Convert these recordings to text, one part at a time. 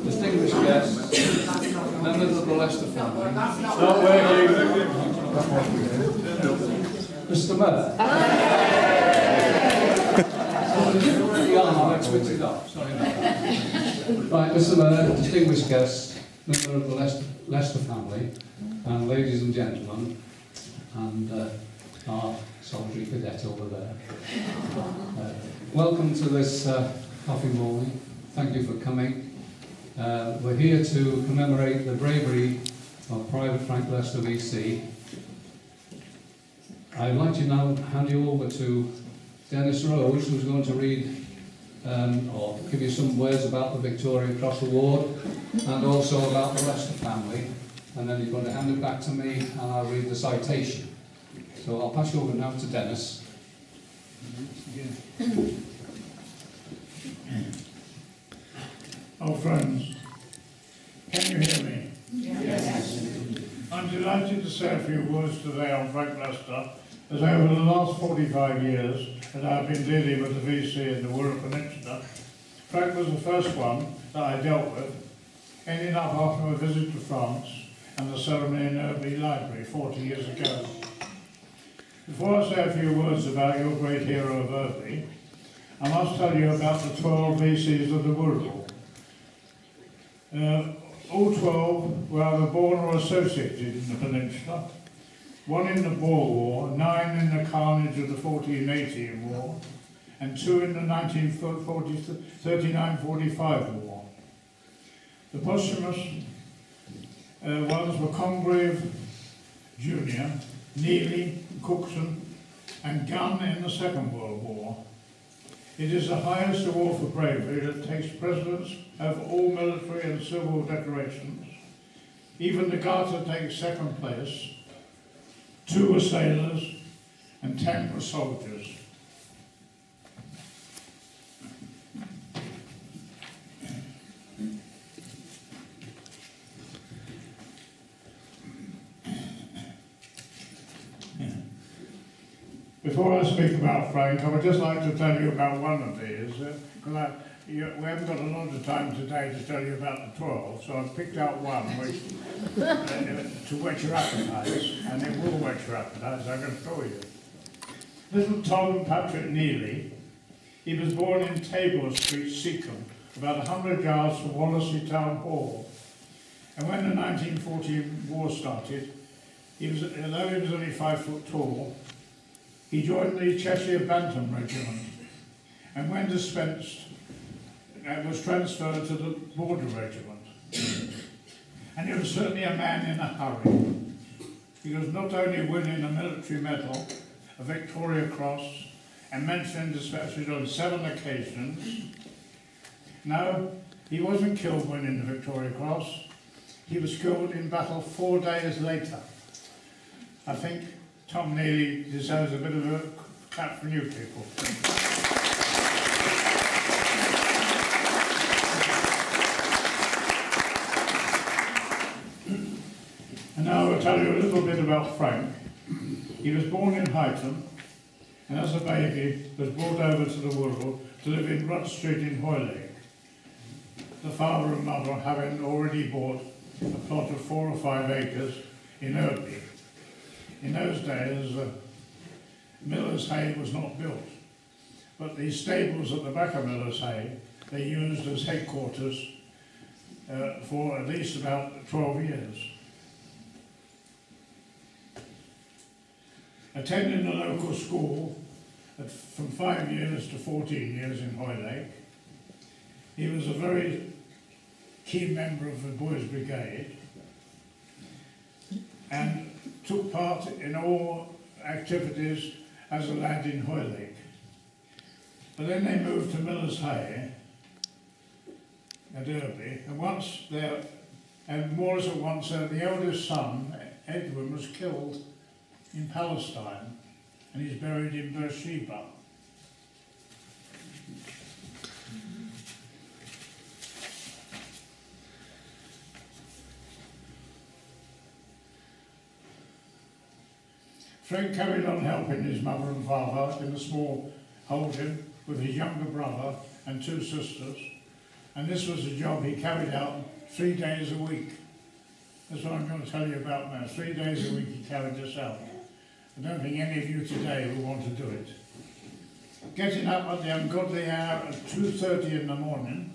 Distinguished guests, members of the Leicester family. Mr. Mayor. Right, Mr. Mayor, distinguished guests, member of the Leicester family, and ladies and gentlemen, and our solitary cadet over there. Welcome to this coffee morning. Thank you for coming. We're here to commemorate the bravery of Private Frank Lester VC. I'd like to now hand you over to Dennis Rose, who's going to read or give you some words about the Victoria Cross Award and also about the Lester family. And then you're going to hand it back to me and I'll read the citation. So I'll pass you over now to Dennis. Oh, friends, can you hear me? Yes. I'm delighted to say a few words today on Frank Lester, as over the last 45 years that I've been dealing with the VC in the Wirral Peninsula. Frank was the first one that I dealt with, ending up after a visit to France and the ceremony in Irby Library 40 years ago. Before I say a few words about your great hero of Irby, I must tell you about the 12 VCs of the Wirral. All 12 were either born or associated in the peninsula, 1 in the Boer War, 9 in the carnage of the 1418 War, and 2 in the 1939-45 War. The posthumous ones were Congreve Jr., Neely, Cookson, and Gunn in the Second World War. It is the highest award for bravery that takes precedence over all military and civil decorations. Even the Garter takes second place. 2 were sailors and 10 were soldiers. Before I speak about Frank, I would just like to tell you about one of these, because we haven't got a lot of time today to tell you about the 12, so I've picked out one which, to whet your appetites, and it will whet your appetites, I can assure you. Little Tom Patrick Neely, he was born in Tabor Street, Seacombe, about 100 yards from Wallasey Town Hall. And when the 1914 war started, although he was only 5 foot tall, he joined the Cheshire Bantam Regiment, and when dispensed, was transferred to the Border Regiment. And he was certainly a man in a hurry. He was not only winning a military medal, a Victoria Cross, and mentioned dispatches on 7 occasions. No, he wasn't killed winning the Victoria Cross. He was killed in battle 4 days later. I think Tom Neely deserves a bit of a clap from you people. And now I will tell you a little bit about Frank. He was born in Highton, and as a baby was brought over to the Wirral to live in Rudd Street in Hoylake. The father and mother having already bought a plot of 4 or 5 acres in Irby. In those days, Miller's Hay was not built, but the stables at the back of Miller's Hay, they used as headquarters for at least about 12 years. Attending the local school, from 5 years to 14 years in Hoylake. He was a very key member of the Boys Brigade and took part in all activities as a lad in Hoylake. But then they moved to Miller's Hay at Irby, and once there, and more or less at once, the eldest son, Edwin, was killed in Palestine, and he's buried in Beersheba. Frank carried on helping his mother and father in the small holding with his younger brother and 2 sisters, and this was a job he carried out 3 days a week. That's what I'm going to tell you about now. 3 days a week he carried this out. I don't think any of you today will want to do it. Getting up at the ungodly hour at 2:30 in the morning,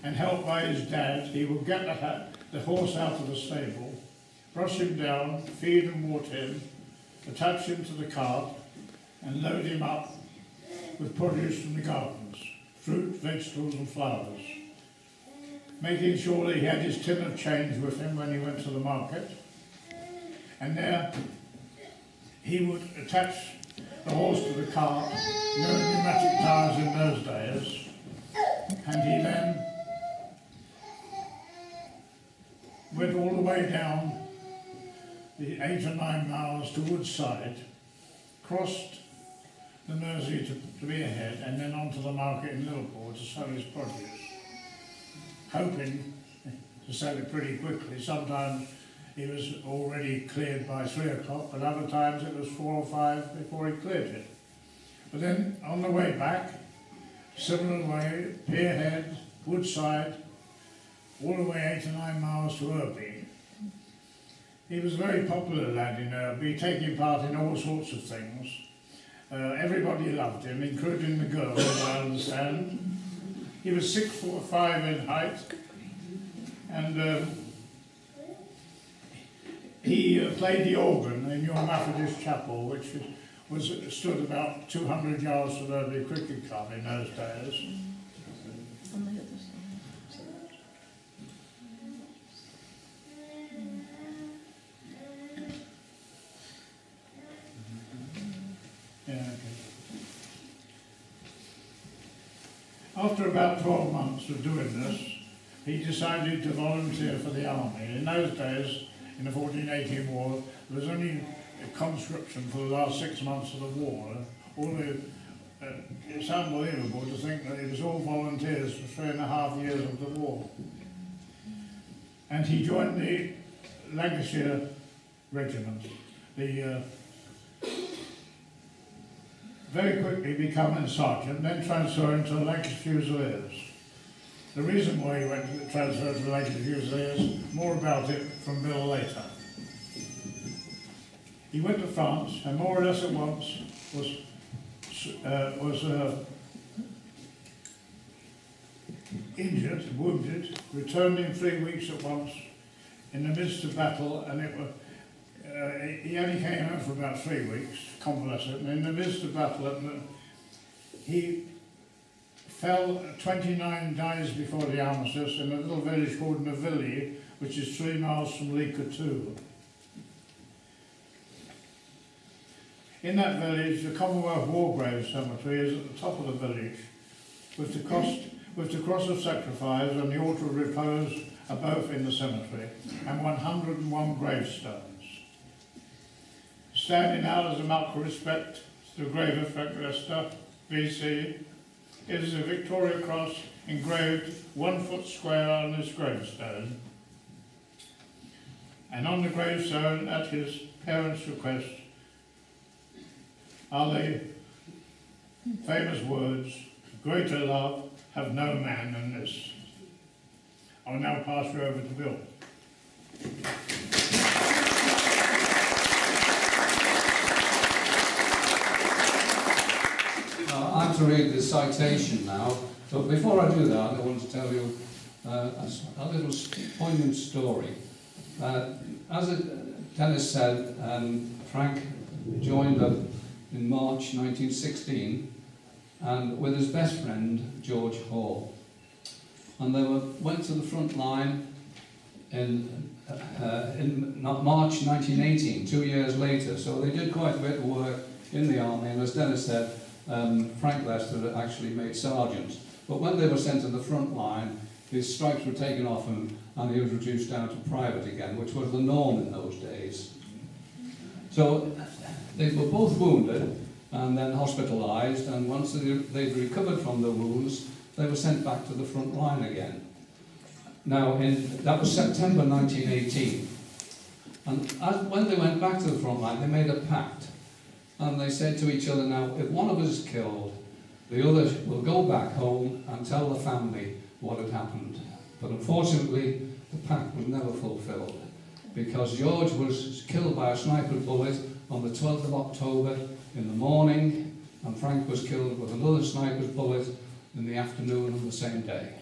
and helped by his dad, he would get the horse out of the stable, brush him down, feed and water him, attach him to the cart, and load him up with produce from the gardens, fruit, vegetables and flowers, making sure that he had his tin of change with him when he went to the market. And there he would attach the horse to the cart, no pneumatic tyres in those days, and he then went all the way down the 8 or 9 miles to Woodside, crossed the Mersey to be ahead, and then on to the market in Liverpool to sell his produce, hoping to sell it pretty quickly. Sometimes he was already cleared by 3 o'clock, but other times it was 4 or 5 before he cleared it. But then on the way back, similar way, Pierhead, Woodside, all the way 8 or 9 miles to Irby. He was a very popular lad in Irby, taking part in all sorts of things. Everybody loved him, including the girls, I understand. He was 6'5" in height, and he played the organ in your Methodist chapel, which stood about 200 yards from Irby Cricket Club in those days. On the other side. Yeah, okay. After about 12 months of doing this, he decided to volunteer for the army. In those days, in the 1418 war, there was only a conscription for the last 6 months of the war. It's unbelievable to think that it was all volunteers for 3.5 years of the war. And he joined the Lancashire Regiment, very quickly becoming sergeant, then transferring to the Lancashire Fusiliers. The reason why he went to transfer to the Lancashire Fusiliers, more about it from Bill later. He went to France and more or less at once was injured, wounded, returned in 3 weeks at once in the midst of battle, and he only came out for about 3 weeks, convalescent, and in the midst of battle, he fell 29 days before the armistice in a little village called Unveiling, which is 3 miles from Cllr. In that village, the Commonwealth War Graves Cemetery is at the top of the village, with the cross of sacrifice and the altar of repose are both in the cemetery, and 101 gravestones. Standing out as a mark of respect to the grave of Frank Lester, VC, it is a Victoria Cross engraved 1 foot square on his gravestone. And on the gravestone, at his parents' request, are the famous words, "Greater love have no man than this." I'll now pass you over to Bill. I'm to read the citation now, but before I do that, I want to tell you a little poignant story. As Dennis said, Frank joined in March 1916, and with his best friend, George Hall. And they went to the front line in March 1918, 2 years later. So they did quite a bit of work in the army, and as Dennis said, Frank Lester actually made sergeant. But when they were sent to the front line, his stripes were taken off him, and he was reduced down to private again, which was the norm in those days. So they were both wounded and then hospitalised, and once they'd recovered from the wounds, they were sent back to the front line again. Now, that was September 1918. And when they went back to the front line, they made a pact. And they said to each other, now, if one of us is killed, the other will go back home and tell the family what had happened. But unfortunately, the pact was never fulfilled, because George was killed by a sniper bullet on the 12th of October in the morning, and Frank was killed with another sniper's bullet in the afternoon of the same day.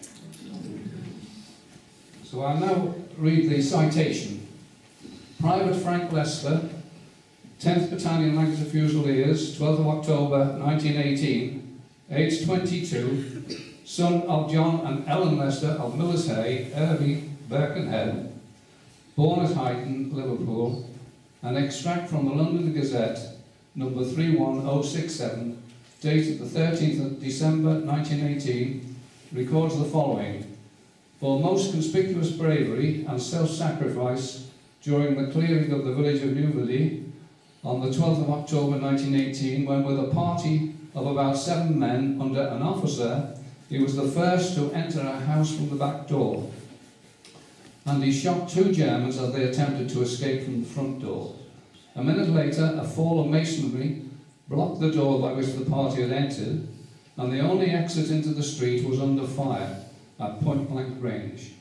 So I'll now read the citation. Private Frank Lester, 10th Battalion Lancashire Fusiliers, 12th of October 1918, aged 22, son of John and Ellen Lester of Miller's Hay, Irby, Birkenhead, born at Huyton, Liverpool. An extract from the London Gazette, number 31067, dated the 13th of December 1918, records the following. For most conspicuous bravery and self-sacrifice during the clearing of the village of Newbury on the 12th of October 1918, when with a party of about 7 men under an officer, he was the first to enter a house from the back door, and he shot 2 Germans as they attempted to escape from the front door. A minute later, a fall of masonry blocked the door by which the party had entered, and the only exit into the street was under fire at point-blank range.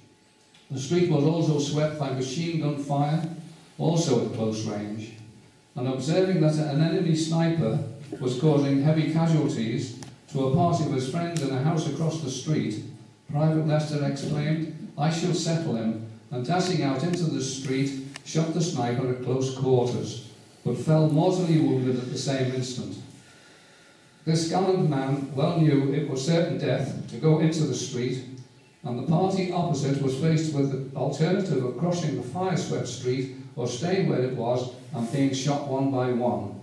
The street was also swept by machine gun fire, also at close range. And observing that an enemy sniper was causing heavy casualties to a party of his friends in a house across the street, Private Lester exclaimed, "I shall settle him," and dashing out into the street, shot the sniper at close quarters, but fell mortally wounded at the same instant. This gallant man well knew it was certain death to go into the street, and the party opposite was faced with the alternative of crossing the fire-swept street or staying where it was and being shot one by one.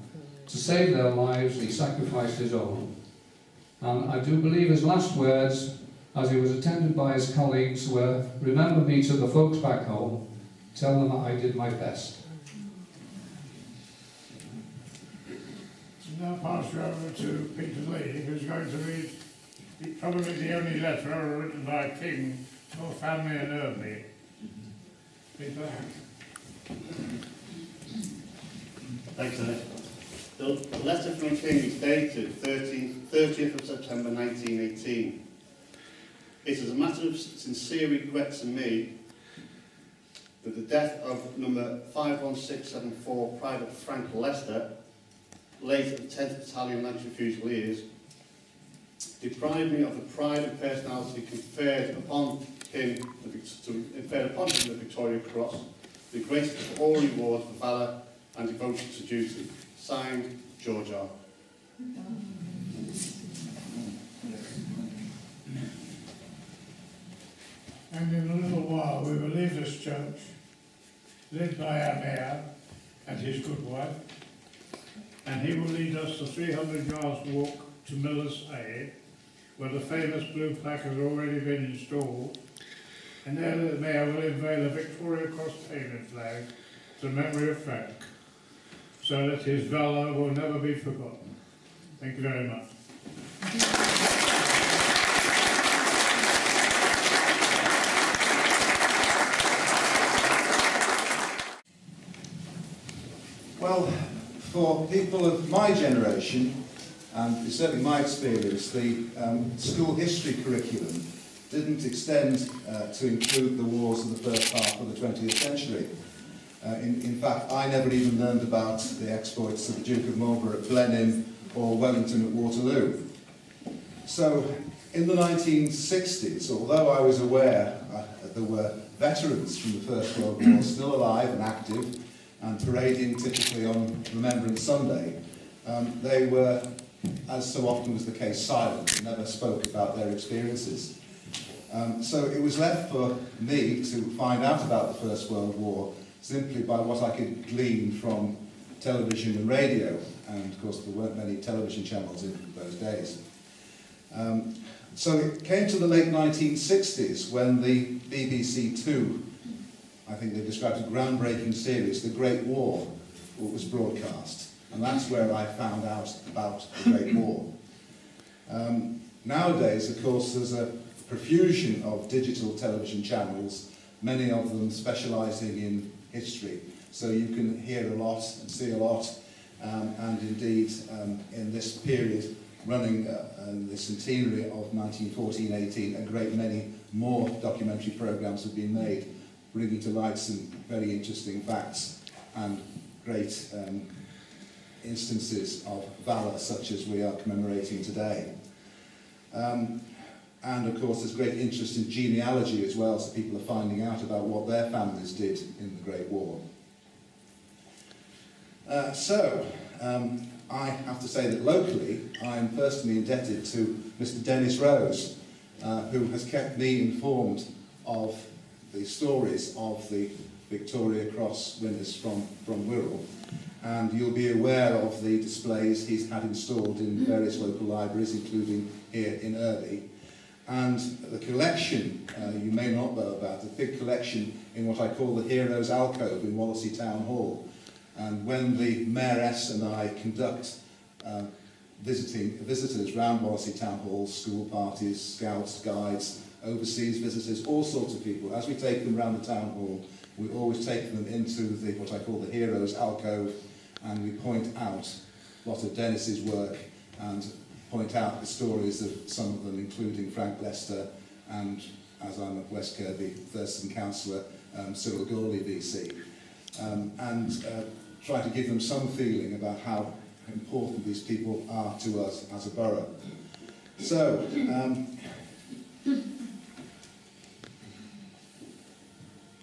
To save their lives, he sacrificed his own. And I do believe his last words, as he was attended by his colleagues, were, "Remember me to the folks back home. Tell them that I did my best." Now pass you over to Peter Lee, who's going to read probably the only letter ever written by a king to a family in Irby. Peter? Thanks, Dennis. The letter from the King is dated 30th of September 1918. It is a matter of sincere regret to me that the death of number 51674 Private Frank Lester, late of the 10th Battalion Lancashire Fusiliers, deprived me of the pride and personality conferred upon him the Victoria Cross, the greatest of all rewards for valour and devotion to duty. Signed, George R. And in a little while we will leave this church, led by our mayor and his good wife, and he will lead us the 300 yards walk to Miller's Hay, where the famous blue plaque has already been installed, and there the mayor will unveil a Victoria Cross paving flag to the memory of Frank, so that his valour will never be forgotten. Thank you very much. Well, for people of my generation, and certainly my experience, the school history curriculum didn't extend to include the wars of the first half of the 20th century. In fact, I never even learned about the exploits of the Duke of Marlborough at Blenheim or Wellington at Waterloo. So, in the 1960s, although I was aware that there were veterans from the First World War still alive and active and parading typically on Remembrance Sunday, they were, as so often was the case, silent and never spoke about their experiences. So it was left for me to find out about the First World War simply by what I could glean from television and radio, and of course there weren't many television channels in those days. So it came to the late 1960s when the BBC Two, I think they described a groundbreaking series, The Great War, was broadcast, and that's where I found out about the Great War. Nowadays, of course, there's a profusion of digital television channels, many of them specialising in history, so you can hear a lot and see a lot, and indeed in this period running the centenary of 1914-18, a great many more documentary programmes have been made, bringing to light some very interesting facts and great instances of valour such as we are commemorating today. And of course there's great interest in genealogy as well, so people are finding out about what their families did in the Great War. I have to say that locally I am personally indebted to Mr. Dennis Rose, who has kept me informed of the stories of the Victoria Cross winners from Wirral, and you'll be aware of the displays he's had installed in various local libraries, including here in Irby. And the collection, you may not know about, the big collection in what I call the Heroes Alcove in Wallasey Town Hall. And when the Mayoress and I conduct visitors round Wallasey Town Hall, school parties, scouts, guides, overseas visitors, all sorts of people, as we take them round the town hall, we always take them into what I call the Heroes Alcove, and we point out a lot of Dennis's work and point out the stories of some of them, including Frank Lester and, as I'm at West Kirby, Thurston Councillor Cllr Geoffrey VC, and try to give them some feeling about how important these people are to us as a borough. So,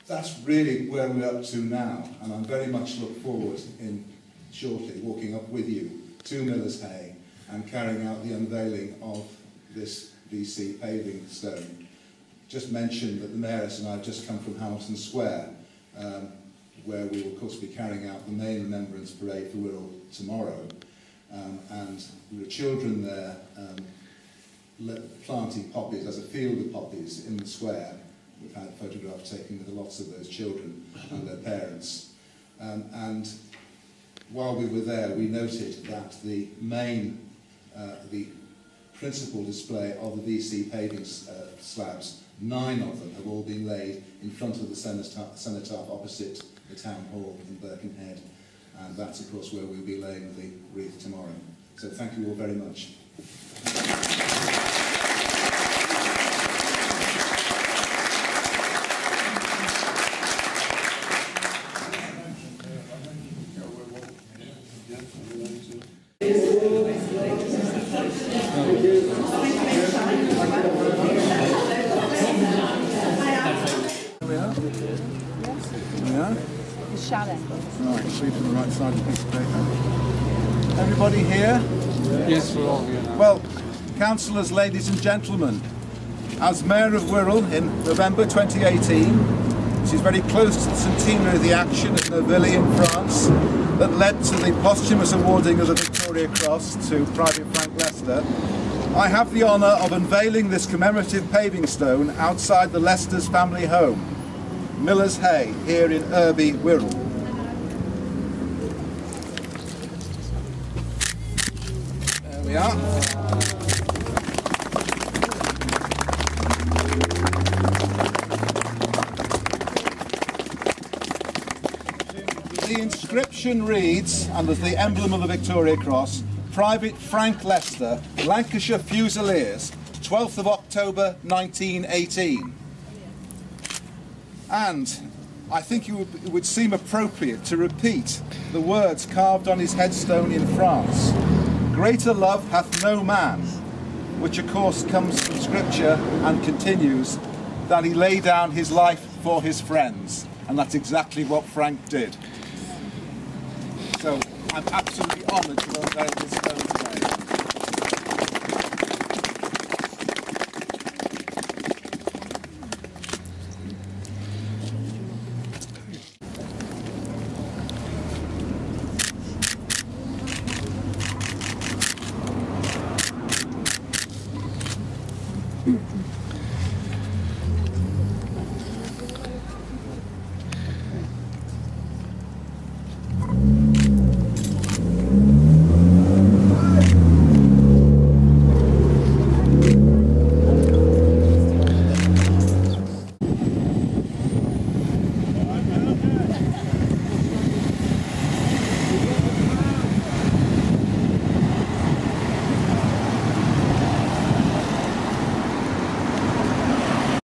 that's really where we're up to now, and I'm very much look forward in shortly walking up with you to Miller's Hay and carrying out the unveiling of this VC paving stone. Just mentioned that the Mayoress and I have just come from Hamilton Square, where we will of course be carrying out the main remembrance parade for Wirral tomorrow, and there are children there planting poppies. There's a field of poppies in the square. We've had photographs taken with lots of those children and their parents. And while we were there, we noted that the principal display of the VC paving slabs, 9 of them have all been laid in front of the cenotaph opposite the town hall in Birkenhead. And that's of course where we'll be laying the wreath tomorrow. So thank you all very much. Right, sleep on the right side of the piece of paper. Everybody here? Yes, we're all here now. Well, councillors, ladies and gentlemen, as Mayor of Wirral in November 2018, which is very close to the centenary of the action at Unveiling in France that led to the posthumous awarding of the Victoria Cross to Private Frank Lester, I have the honour of unveiling this commemorative paving stone outside the Lester's family home, Miller's Hay, here in Irby, Wirral. There we are. The inscription reads, and as the emblem of the Victoria Cross, Private Frank Lester, Lancashire Fusiliers, 12th of October 1918. And I think it would seem appropriate to repeat the words carved on his headstone in France. Greater love hath no man, which of course comes from Scripture and continues, that he lay down his life for his friends. And that's exactly what Frank did. So I'm absolutely honoured to unveil this stone today.